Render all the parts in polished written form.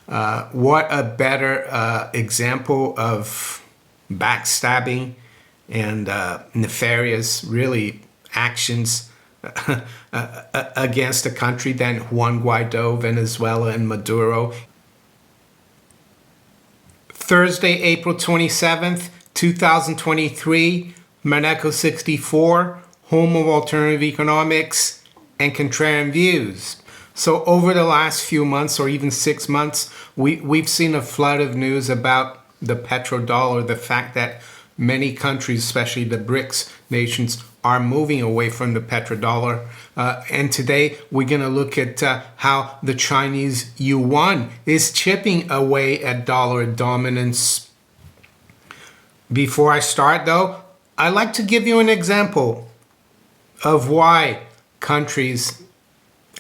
What a better example of backstabbing and nefarious, really, actions against a country than Juan Guaido, Venezuela, and Maduro. Thursday, April 27th, 2023, Maneco 64, home of alternative economics and contrarian views. So over the last few months, or even 6 months, we've seen a flood of news about the petrodollar, the fact that many countries, especially the BRICS nations, are moving away from the petrodollar. And today we're going to look at how the Chinese Yuan is chipping away at dollar dominance. Before I start though, I'd like to give you an example of why countries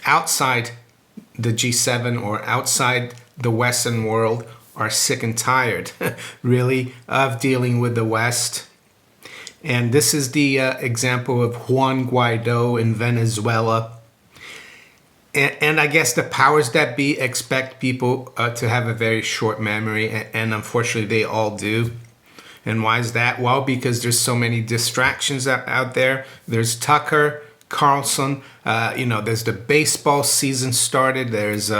outside the G7 or outside the Western world are sick and tired, really, of dealing with the West. And this is the example of Juan Guaido in Venezuela. And I guess the powers that be expect people to have a very short memory, and unfortunately they all do. And why is that? Well, because there's so many distractions out there. There's Tucker Carlson, there's the baseball season started. There's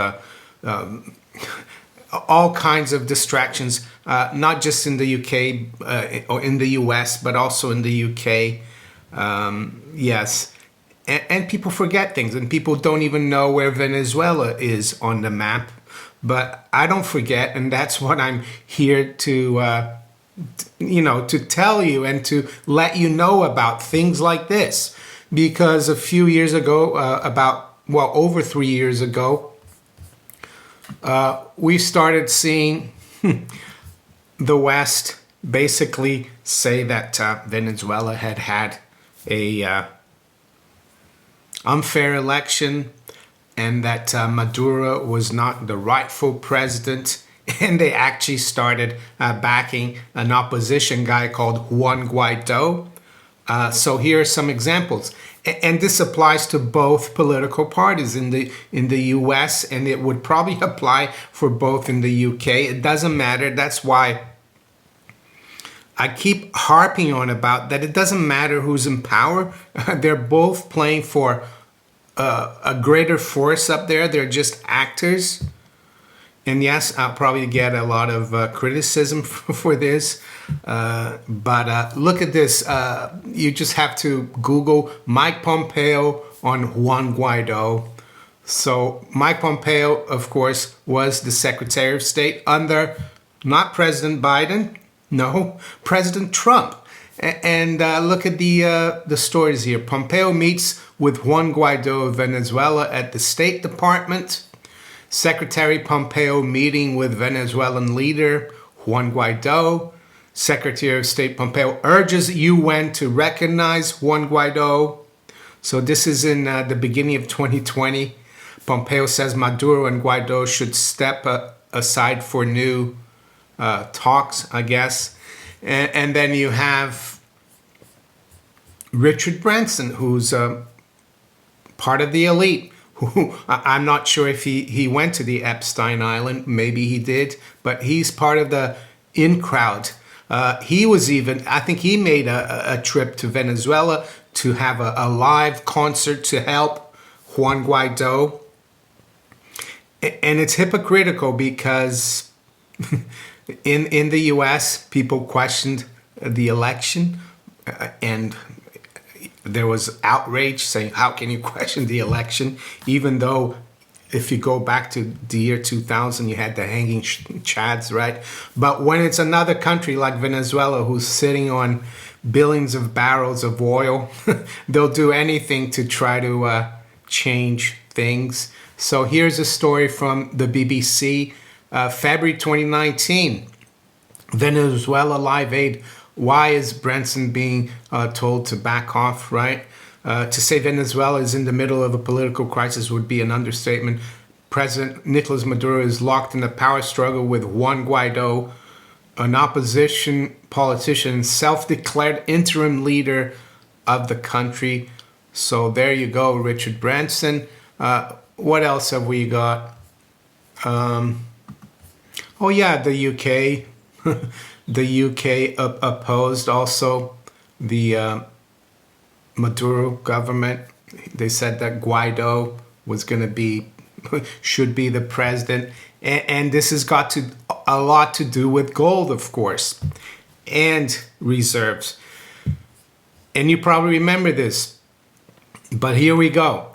all kinds of distractions, not just in the UK or in the US, but also in the UK. Yes. And people forget things, and people don't even know where Venezuela is on the map. But I don't forget, and that's what I'm here to tell you and to let you know about things like this. Because a few years ago, over 3 years ago, we started seeing the West basically say that Venezuela had a unfair election, and that Maduro was not the rightful president. And they actually started backing an opposition guy called Juan Guaido. So here are some examples, and this applies to both political parties in the U.S. and it would probably apply for both in the U.K. It doesn't matter. That's why I keep harping on about that. It doesn't matter who's in power. They're both playing for a greater force up there. They're just actors. And yes, I'll probably get a lot of criticism for this. But look at this. You just have to Google Mike Pompeo on Juan Guaido. So Mike Pompeo, of course, was the Secretary of State under not President Biden, no, President Trump. And look at the stories here. Pompeo meets with Juan Guaido of Venezuela at the State Department. Secretary Pompeo meeting with Venezuelan leader Juan Guaido. Secretary of State Pompeo urges UN to recognize Juan Guaido. So this is in the beginning of 2020. Pompeo says Maduro and Guaido should step aside for new talks, I guess. And then you have Richard Branson, who's part of the elite. I'm not sure if he went to the Epstein Island. Maybe he did, but he's part of the in crowd. He was even, I think he made a trip to Venezuela to have a live concert to help Juan Guaido. And it's hypocritical because in the US, people questioned the election and there was outrage saying, how can you question the election? Even though if you go back to the year 2000, you had the hanging chads, right? But when it's another country like Venezuela who's sitting on billions of barrels of oil, they'll do anything to try to change things. So here's a story from the BBC, February 2019. Venezuela Live Aid. Why is Branson being told to back off, right? To say Venezuela is in the middle of a political crisis would be an understatement. President Nicolas Maduro is locked in a power struggle with Juan Guaido, an opposition politician, self-declared interim leader of the country. So there you go, Richard Branson. What else have we got? Oh yeah, the UK, the UK opposed also the Maduro government. They said that Guaido was going to be, should be the president. And this has got to a lot to do with gold, of course, and reserves. And you probably remember this, but here we go.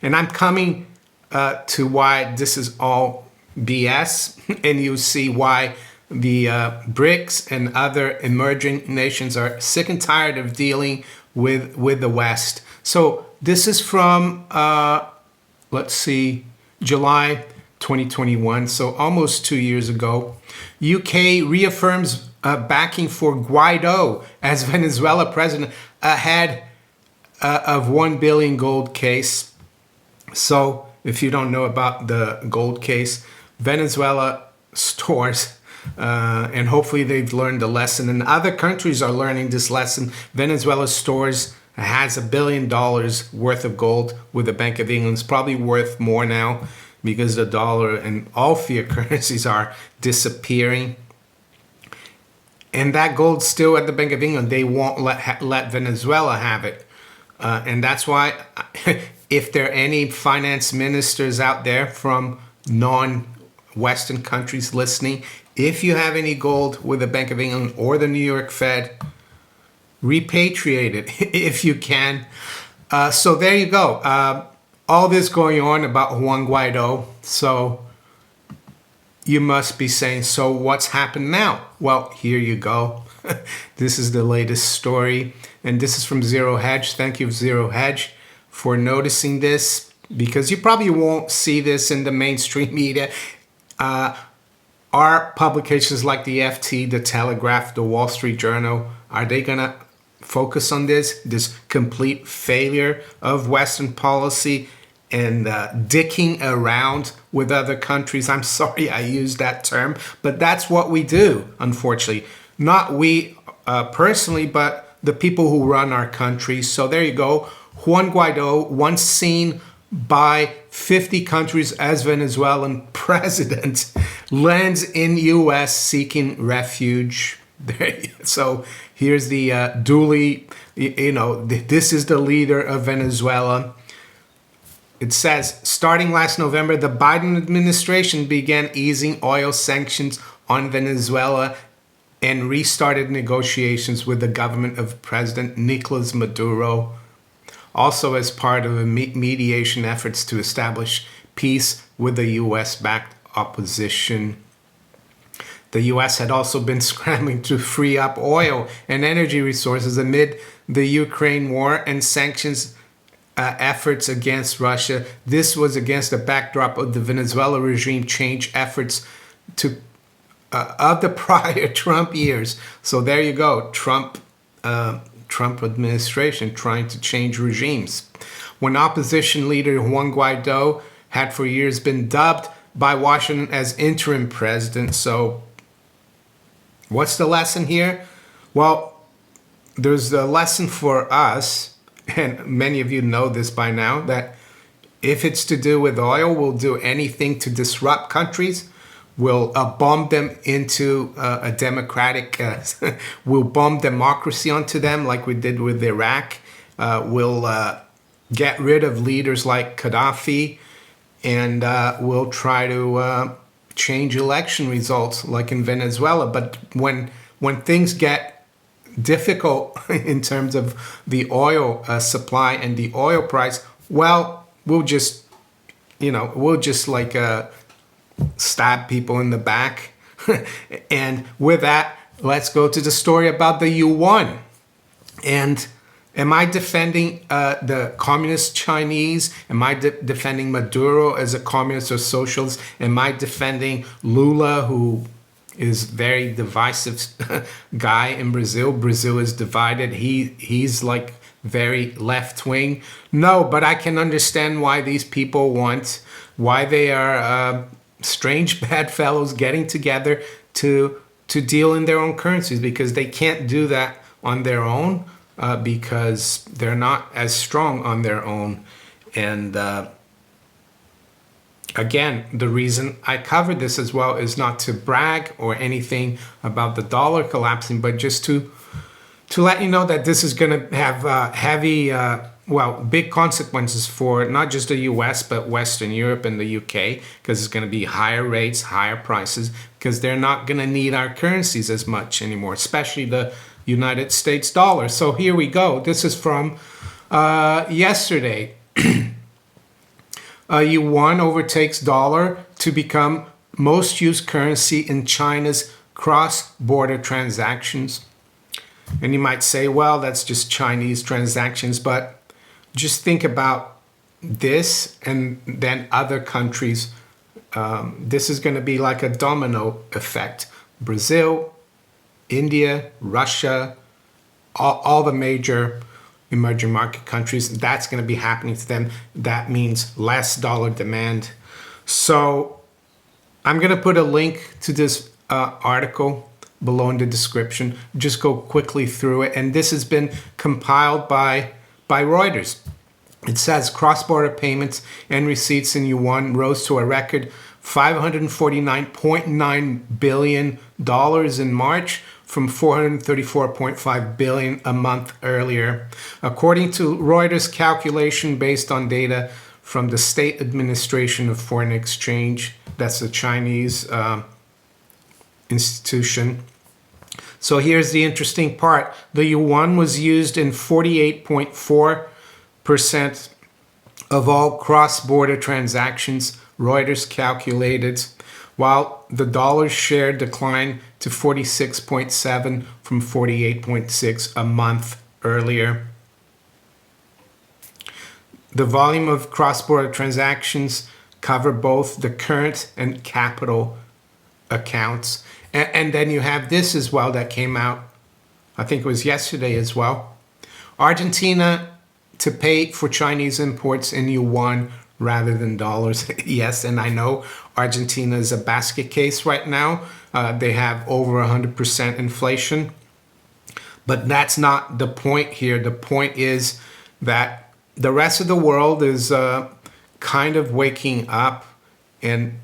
And I'm coming to why this is all BS, and you see why the BRICS and other emerging nations are sick and tired of dealing with the West. So this is from, let's see, July 2021, so almost 2 years ago. UK reaffirms backing for Guaido as Venezuela president ahead of 1 billion gold case. So if you don't know about the gold case, Venezuela stores, and hopefully they've learned the lesson, and other countries are learning this lesson. Venezuela stores has $1 billion worth of gold with the Bank of England. It's probably worth more now because the dollar and all fiat currencies are disappearing. And that gold's still at the Bank of England. They won't let Venezuela have it. And that's why if there are any finance ministers out there from non-Western countries listening, if you have any gold with the Bank of England or the New York Fed, repatriate it if you can. So there you go. All this going on about Juan Guaido. So you must be saying, so what's happened now? Well, here you go. This is the latest story. And this is from Zero Hedge. Thank you, Zero Hedge, for noticing this, because you probably won't see this in the mainstream media. Are publications like the FT, the Telegraph, the Wall Street Journal, are they going to focus on this complete failure of Western policy and dicking around with other countries? I'm sorry I used that term, but that's what we do, unfortunately. Not we personally, but the people who run our country. So there you go. Juan Guaido, once seen by 50 countries as Venezuelan president, lands in U.S. seeking refuge. So here's the duly, this is the leader of Venezuela. It says, starting last November, the Biden administration began easing oil sanctions on Venezuela and restarted negotiations with the government of President Nicolas Maduro, also as part of mediation efforts to establish peace with the U.S.-backed opposition. The U.S. had also been scrambling to free up oil and energy resources amid the Ukraine war and sanctions efforts against Russia. This was against the backdrop of the Venezuela regime change efforts of the prior Trump years. So there you go, Trump administration trying to change regimes. When opposition leader Juan Guaido had for years been dubbed by Washington as interim president. So what's the lesson here? Well, there's a lesson for us, and many of you know this by now, that if it's to do with oil, we'll do anything to disrupt countries. We'll bomb them into a democratic, we'll bomb democracy onto them like we did with Iraq. We'll get rid of leaders like Gaddafi, and we'll try to change election results like in Venezuela. But when things get difficult in terms of the oil supply and the oil price, well, we'll just like stab people in the back. And with that, let's go to the story about the Yuan. And am I defending the communist Chinese? Am I defending Maduro as a communist or socialist? Am I defending Lula, who is very divisive guy in Brazil? Brazil is divided. He's like very left-wing. No, but I can understand why these people why they are strange bad fellows getting together to deal in their own currencies, because they can't do that on their own, because they're not as strong on their own. And Again, the reason I covered this as well is not to brag or anything about the dollar collapsing, but just to let you know that this is going to have big consequences for not just the US, but Western Europe and the UK, because it's going to be higher rates, higher prices, because they're not going to need our currencies as much anymore, especially the United States dollar. So here we go. This is from yesterday. Yuan overtakes dollar to become most used currency in China's cross-border transactions. And you might say, well, that's just Chinese transactions, but just think about this and then other countries. This is going to be like a domino effect. Brazil, India, Russia, all the major emerging market countries, that's going to be happening to them. That means less dollar demand. So I'm going to put a link to this article below in the description. Just go quickly through it. And this has been compiled by Reuters. It says cross-border payments and receipts in Yuan rose to a record $549.9 billion in March from $434.5 billion a month earlier. According to Reuters calculation based on data from the State Administration of Foreign Exchange, that's a Chinese institution. So here's the interesting part. The yuan was used in 48.4% of all cross-border transactions, Reuters calculated, while the dollar's share declined to 46.7 from 48.6 a month earlier. The volume of cross-border transactions cover both the current and capital accounts. And then you have this as well that came out, I think it was yesterday as well. Argentina to pay for Chinese imports in yuan rather than dollars. Yes, and I know Argentina is a basket case right now. They have over 100% inflation. But that's not the point here. The point is that the rest of the world is kind of waking up, and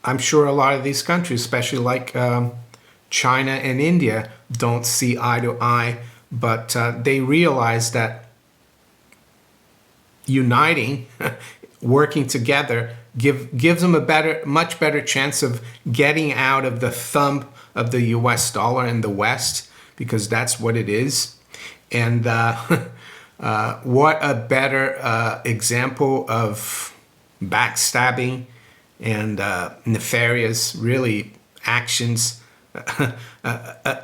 I'm sure a lot of these countries, especially like China and India, don't see eye to eye, but they realize that uniting, working together, gives them a much better chance of getting out of the thumb of the US dollar in the West, because that's what it is. And what a better example of backstabbing and nefarious, really, actions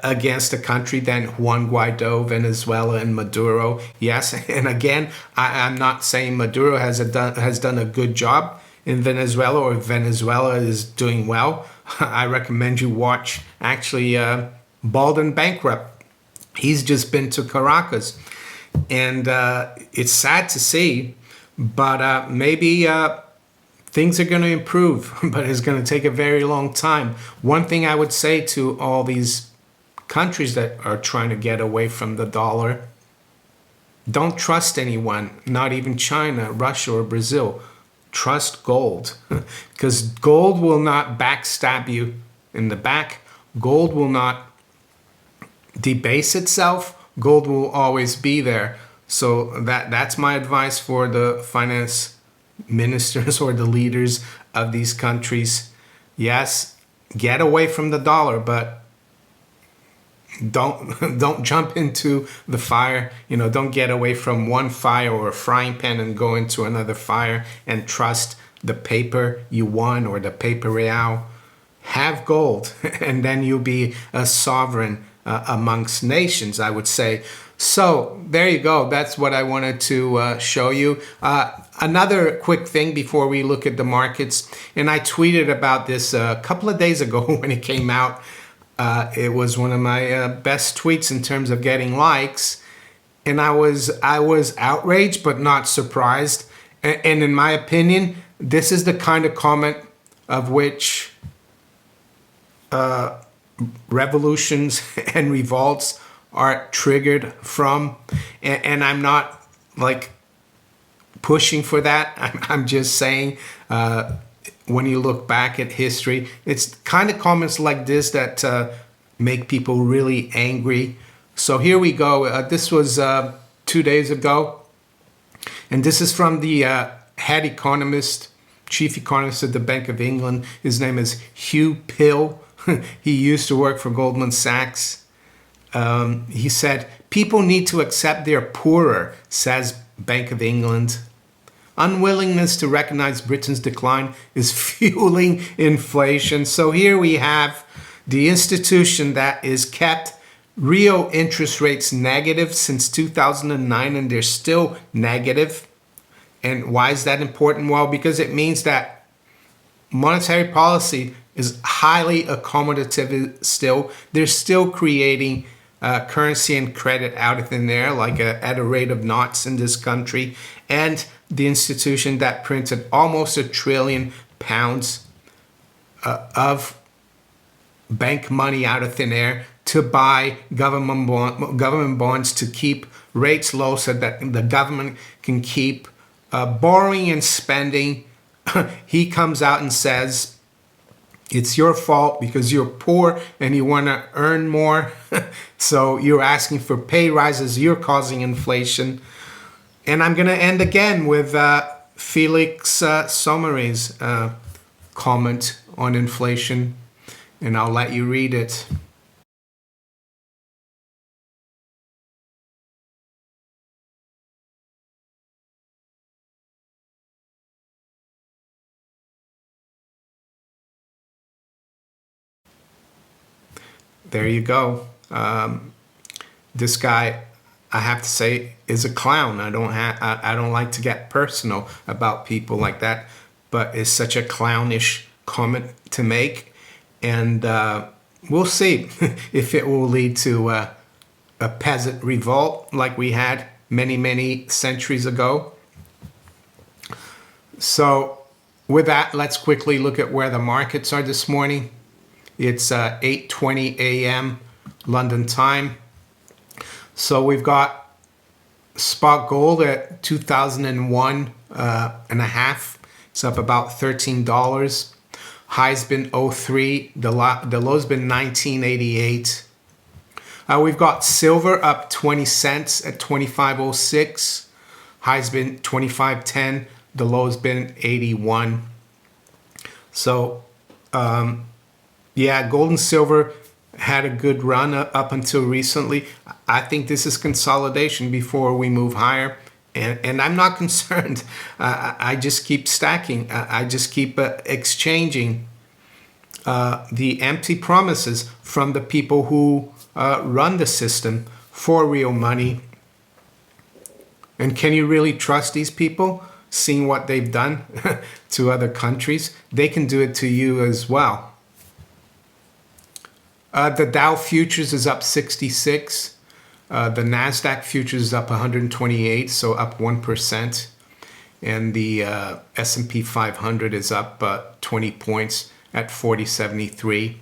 against a country than Juan Guaido, Venezuela, and Maduro. Yes, and again, I'm not saying Maduro has done a good job in Venezuela, or Venezuela is doing well. I recommend you watch, actually, Bald and Bankrupt. He's just been to Caracas, and it's sad to see, but maybe things are going to improve, but it's going to take a very long time. One thing I would say to all these countries that are trying to get away from the dollar, don't trust anyone, not even China, Russia, or Brazil. Trust gold, because gold will not backstab you in the back. Gold will not debase itself. Gold will always be there. So that's my advice for the finance ministers or the leaders of these countries. Yes, get away from the dollar, but don't jump into the fire. Don't get away from one fire or a frying pan and go into another fire and trust the paper yuan or the paper real. Have gold, and then you'll be a sovereign amongst nations, I would say. So there you go. That's what I wanted to show you. Another quick thing before we look at the markets, and I tweeted about this a couple of days ago when it came out. It was one of my best tweets in terms of getting likes, and I was outraged but not surprised. And in my opinion, this is the kind of comment of which revolutions and revolts are triggered from. And I'm not like pushing for that. I'm just saying, when you look back at history, it's kind of comments like this that make people really angry. So here we go. This was 2 days ago. And this is from the head economist, chief economist at the Bank of England. His name is Hugh Pill. He used to work for Goldman Sachs. He said, people need to accept they're poorer, says Bank of England. Unwillingness to recognize Britain's decline is fueling inflation. So here we have the institution that is kept real interest rates negative since 2009, and they're still negative. And why is that important? Well, because it means that monetary policy is highly accommodative still. They're still creating currency and credit out of thin air, like at a rate of knots in this country. And the institution that printed almost £1 trillion of bank money out of thin air to buy government bonds to keep rates low so that the government can keep borrowing and spending. He comes out and says, it's your fault because you're poor and you want to earn more. So you're asking for pay rises, you're causing inflation. And I'm going to end again with Felix Sommery's comment on inflation, and I'll let you read it. There you go. This guy, I have to say, is a clown. I don't like to get personal about people like that, but it's such a clownish comment to make, and we'll see if it will lead to a peasant revolt like we had many centuries ago. So with that, let's quickly look at where the markets are this morning. It's 8:20 a.m. London time. So we've got spot gold at 2001 and a half. It's up about $13. High's been 03. The low's been 1988. We've got silver up 20 cents at 25.06. High's been 25.10. The low's been 81. So yeah, gold and silver had a good run up until recently. I think this is consolidation before we move higher. And I'm not concerned. I just keep stacking. I just keep exchanging the empty promises from the people who run the system for real money. And can you really trust these people? Seeing what they've done to other countries, they can do it to you as well. The Dow futures is up 66. The NASDAQ futures is up 128, so up 1%. And the S&P 500 is up 20 points at 40.73.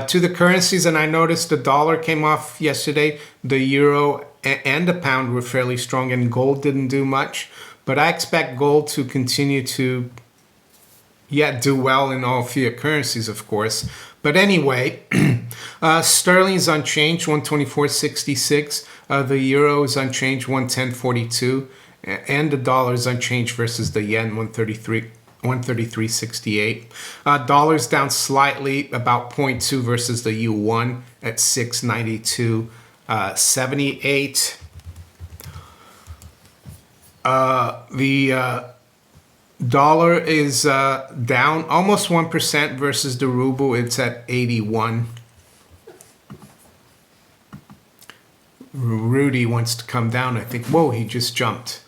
To the currencies, and I noticed the dollar came off yesterday. The euro and the pound were fairly strong, and gold didn't do much. But I expect gold to continue to, do well in all fiat currencies, of course. But anyway, sterling is unchanged, 124.66. The euro is unchanged, 110.42. And the dollar is unchanged versus the yen, 133.68. Dollar's down slightly, about 0.2 versus the Yuan at 692.78. The dollar is down almost 1% versus the ruble. It's at 81. Rudy wants to come down, I think. Whoa, he just jumped.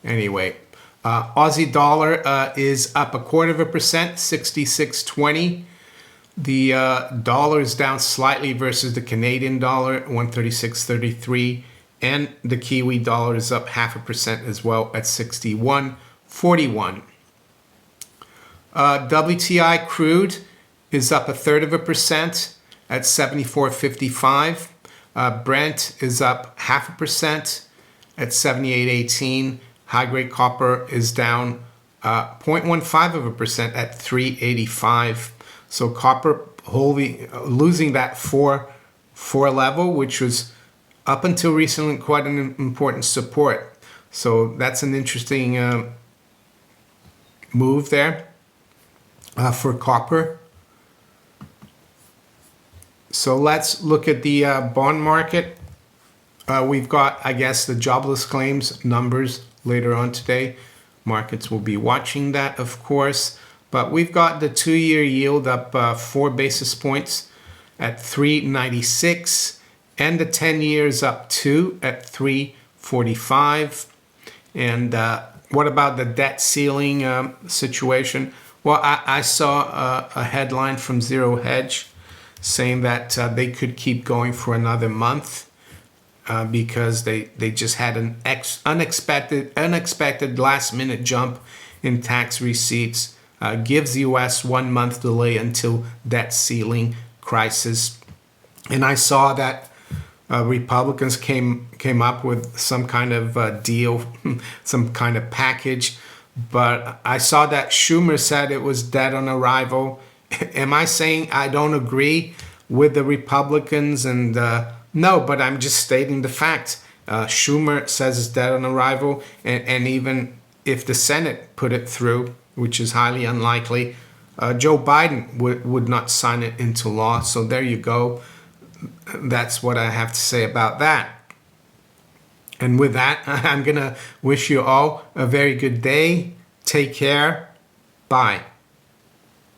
Anyway, Aussie dollar is up 0.25%, 66.20. The dollar is down slightly versus the Canadian dollar, 136.33. And the Kiwi dollar is up 0.5% as well at 61.41. WTI crude is up 0.33% at 74.55. Brent is up 0.5% at 78.18. high-grade copper is down 0.15% at 385. So copper losing that 4 level, which was up until recently quite an important support. So that's an interesting move there for copper. So let's look at the bond market. We've got, I guess, the jobless claims numbers later on today. Markets will be watching that, of course. But we've got the 2-year yield up 4 basis points at 396, and the 10 years up 2 at 345. And what about the debt ceiling situation? Well, I saw a headline from Zero Hedge saying that they could keep going for another month because they just had an unexpected last-minute jump in tax receipts. Gives the U.S. 1 month delay until debt ceiling crisis. And I saw that Republicans came up with some kind of deal, some kind of package. But I saw that Schumer said it was dead on arrival. Am I saying I don't agree with the Republicans? And no, but I'm just stating the fact. Schumer says it's dead on arrival. And even if the Senate put it through, which is highly unlikely, Joe Biden would not sign it into law. So there you go. That's what I have to say about that. And with that, I'm going to wish you all a very good day. Take care. Bye.